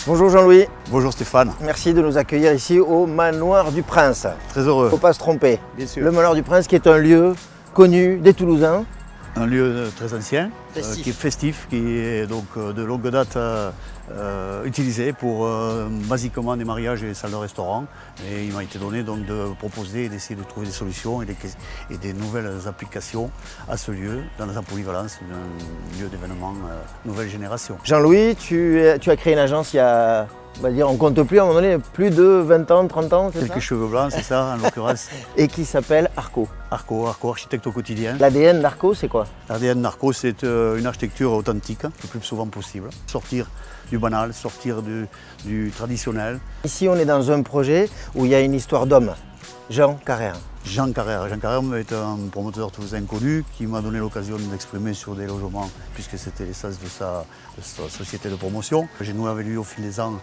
Bonjour Jean-Louis. Bonjour Stéphane. Merci de nous accueillir ici au Manoir du Prince. Très heureux. Faut pas se tromper. Bien sûr. Le Manoir du Prince qui est un lieu connu des Toulousains. Un lieu très ancien, Festif. qui est festif, qui est donc de longue date utilisé pour basiquement des mariages et des salles de restaurant. Et il m'a été donné donc de proposer et d'essayer de trouver des solutions et des nouvelles applications à ce lieu, dans la polyvalence d'un lieu d'événement nouvelle génération. Jean-Louis, tu as créé une agence il y a, on va dire, on compte plus à un moment donné, plus de 20 ans, 30 ans, c'est ça? Quelques cheveux blancs, c'est ça en l'occurrence. Et qui s'appelle Arco. Arco, architecte au quotidien. L'ADN d'Arco, c'est quoi? L'ADN d'Arco, c'est une architecture authentique, le plus souvent possible. Sortir du banal, sortir du traditionnel. Ici, on est dans un projet où il y a une histoire d'homme, Jean Carrère. Jean Carrère. Jean Carrère est un promoteur toulousain connu qui m'a donné l'occasion de m'exprimer sur des logements puisque c'était l'essence de sa société de promotion. J'ai noué avec lui au fil des ans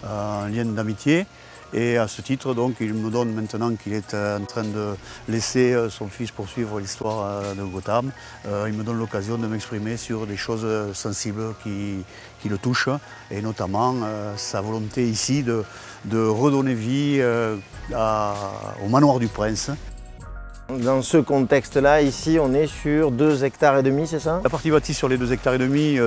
un lien d'amitié. Et à ce titre, donc, il me donne maintenant qu'il est en train de laisser son fils poursuivre l'histoire de Gotham. Il me donne l'occasion de m'exprimer sur des choses sensibles qui le touchent, et notamment sa volonté ici de redonner vie au Manoir du Prince. Dans ce contexte-là, ici, on est sur 2,5 hectares, c'est ça? La partie bâtie sur les 2,5 hectares,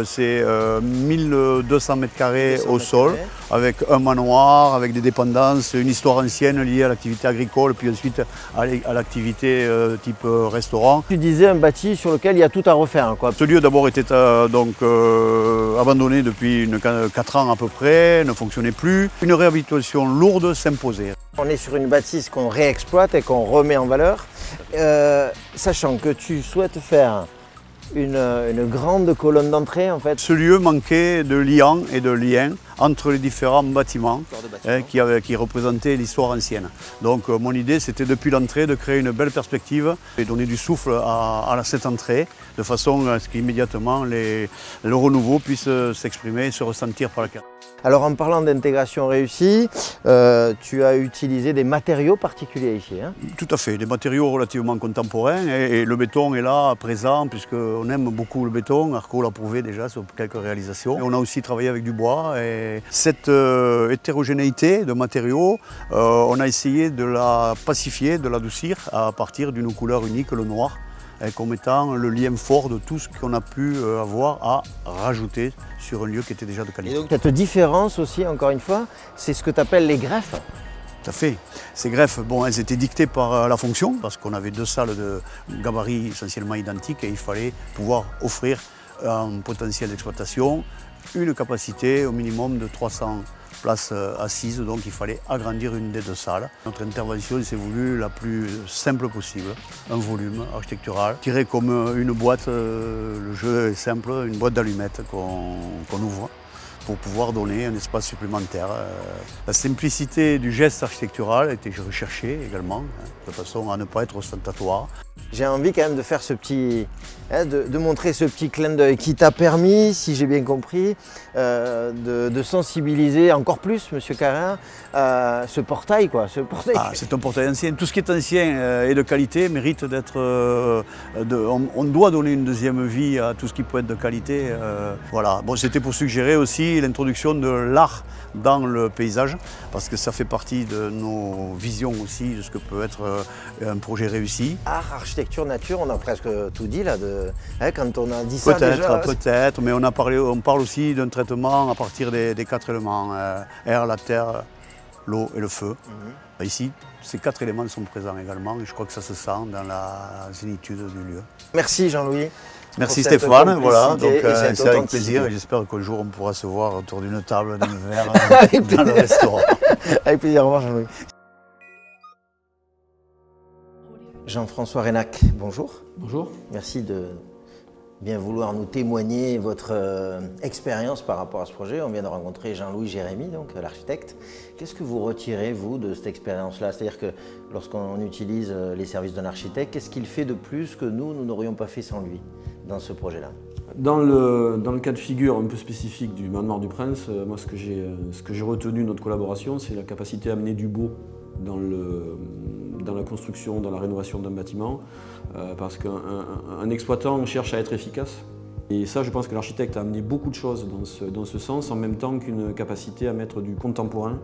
c'est 1200 mètres carrés au sol, avec un manoir, avec des dépendances, une histoire ancienne liée à l'activité agricole, puis ensuite à l'activité type restaurant. Tu disais un bâti sur lequel il y a tout à refaire, quoi. Ce lieu d'abord était abandonné depuis 4 ans à peu près, ne fonctionnait plus. Une réhabilitation lourde s'imposait. On est sur une bâtisse qu'on réexploite et qu'on remet en valeur. Sachant que tu souhaites faire une grande colonne d'entrée en fait. Ce lieu manquait de liant et de lien entre les différents bâtiments qui représentaient l'histoire ancienne. Donc mon idée c'était depuis l'entrée de créer une belle perspective et donner du souffle à cette entrée de façon à ce qu'immédiatement le renouveau puisse s'exprimer et se ressentir par la carte. Alors en parlant d'intégration réussie, tu as utilisé des matériaux particuliers ici. Hein? Tout à fait, des matériaux relativement contemporains et le béton est là, présent, puisqu'on aime beaucoup le béton. Arco l'a prouvé déjà sur quelques réalisations. Et on a aussi travaillé avec du bois et cette hétérogénéité de matériaux, on a essayé de la pacifier, de l'adoucir à partir d'une couleur unique, le noir, comme étant le lien fort de tout ce qu'on a pu avoir à rajouter sur un lieu qui était déjà de qualité. Et donc cette différence aussi, encore une fois, c'est ce que tu appelles les greffes. Tout à fait. Ces greffes, bon, elles étaient dictées par la fonction, parce qu'on avait 2 salles de gabarit essentiellement identiques et il fallait pouvoir offrir un potentiel d'exploitation, une capacité au minimum de 300 places assises, donc il fallait agrandir une des 2 salles. Notre intervention s'est voulue la plus simple possible, un volume architectural, tiré comme une boîte, le jeu est simple, une boîte d'allumettes qu'on ouvre pour pouvoir donner un espace supplémentaire. La simplicité du geste architectural était recherchée également, de façon à ne pas être ostentatoire. J'ai envie quand même de faire ce petit, de montrer ce petit clin d'œil qui t'a permis, si j'ai bien compris, de sensibiliser encore plus Monsieur Carrère ce portail, quoi. Ce portail. Ah, c'est un portail ancien. Tout ce qui est ancien et de qualité mérite d'être. On doit donner une deuxième vie à tout ce qui peut être de qualité. Voilà. Bon, c'était pour suggérer aussi l'introduction de l'art dans le paysage, parce que ça fait partie de nos visions aussi de ce que peut être un projet réussi. Art, architecture, nature, on a presque tout dit là. Quand on a dit ça déjà. Peut-être, mais on parle aussi d'un traitement à partir des 4 éléments, air, la terre, l'eau et le feu. Ici, ces 4 éléments sont présents également et je crois que ça se sent dans la zénitude du lieu. Merci Jean-Louis. Merci Stéphane, voilà, donc c'est avec plaisir et j'espère qu'un jour on pourra se voir autour d'une table, d'un verre dans le restaurant. Avec plaisir, au revoir Jean-Louis. Jean-François Renac, bonjour. Bonjour. Merci de bien vouloir nous témoigner votre expérience par rapport à ce projet. On vient de rencontrer Jean-Louis Jérémy, donc l'architecte. Qu'est-ce que vous retirez, vous, de cette expérience-là? C'est-à-dire que lorsqu'on utilise les services d'un architecte, qu'est-ce qu'il fait de plus que nous n'aurions pas fait sans lui dans ce projet-là? Dans le cas de figure un peu spécifique du Manoir du Prince, moi ce que j'ai retenu de notre collaboration, c'est la capacité à amener du beau dans la construction, dans la rénovation d'un bâtiment, parce qu'un exploitant cherche à être efficace Et ça, je pense que l'architecte a amené beaucoup de choses dans ce sens, en même temps qu'une capacité à mettre du contemporain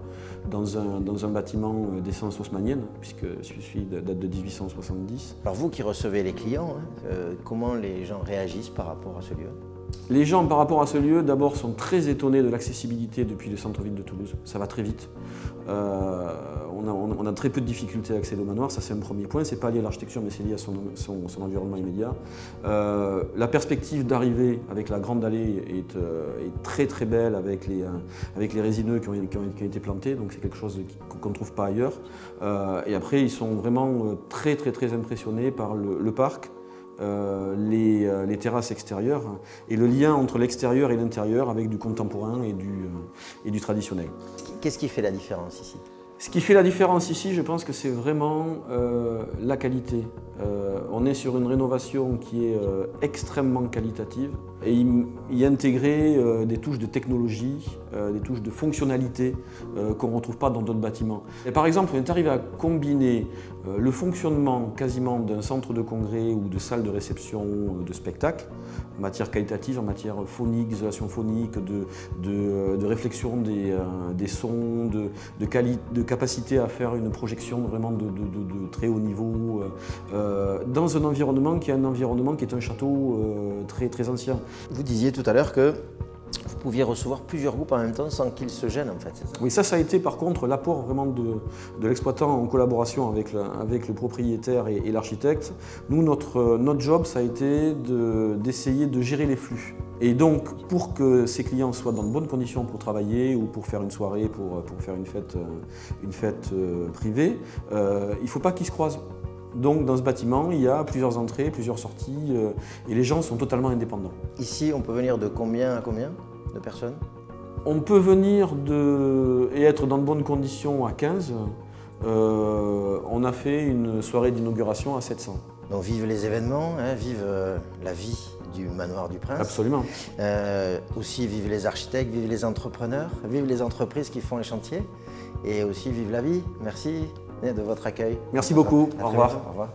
dans un bâtiment d'essence haussmannienne, puisque celui-ci date de 1870. Alors vous qui recevez les clients, comment les gens réagissent par rapport à ce lieu? Les gens, par rapport à ce lieu, d'abord sont très étonnés de l'accessibilité depuis le centre-ville de Toulouse. Ça va très vite. On a très peu de difficultés à accéder au manoir, ça c'est un premier point. C'est pas lié à l'architecture, mais c'est lié à son environnement immédiat. La perspective d'arrivée avec la grande allée est très très belle avec les résineux qui ont été plantés, donc c'est quelque chose qu'on ne trouve pas ailleurs. Et après, ils sont vraiment très très très impressionnés par le parc. Les terrasses extérieures et le lien entre l'extérieur et l'intérieur avec du contemporain et du traditionnel. Qu'est-ce qui fait la différence ici? Ce qui fait la différence ici, je pense que c'est vraiment la qualité. On est sur une rénovation qui est extrêmement qualitative et y intégrer des touches de technologie, des touches de fonctionnalité qu'on ne retrouve pas dans d'autres bâtiments. Et par exemple, on est arrivé à combiner le fonctionnement quasiment d'un centre de congrès ou de salle de réception de spectacle, en matière qualitative, en matière phonique, d'isolation phonique, de réflexion des sons, de capacité à faire une projection vraiment de très haut niveau, dans un environnement qui est un château très, très ancien. Vous disiez tout à l'heure que vous pouviez recevoir plusieurs groupes en même temps sans qu'ils se gênent en fait, c'est ça? Oui, ça a été par contre l'apport vraiment de l'exploitant en collaboration avec le propriétaire et l'architecte. Nous, notre job, ça a été d'essayer de gérer les flux. Et donc, pour que ces clients soient dans de bonnes conditions pour travailler ou pour faire une soirée, pour faire une fête privée, il ne faut pas qu'ils se croisent. Donc dans ce bâtiment, il y a plusieurs entrées, plusieurs sorties et les gens sont totalement indépendants. Ici, on peut venir de combien à combien de personnes? On peut venir et être dans de bonnes conditions à 15. On a fait une soirée d'inauguration à 700. Donc vive les événements, hein, vive la vie du manoir du Prince. Absolument. Aussi vive les architectes, vive les entrepreneurs, vive les entreprises qui font les chantiers et aussi vive la vie. Merci de votre accueil. Merci beaucoup. Au revoir. Au revoir.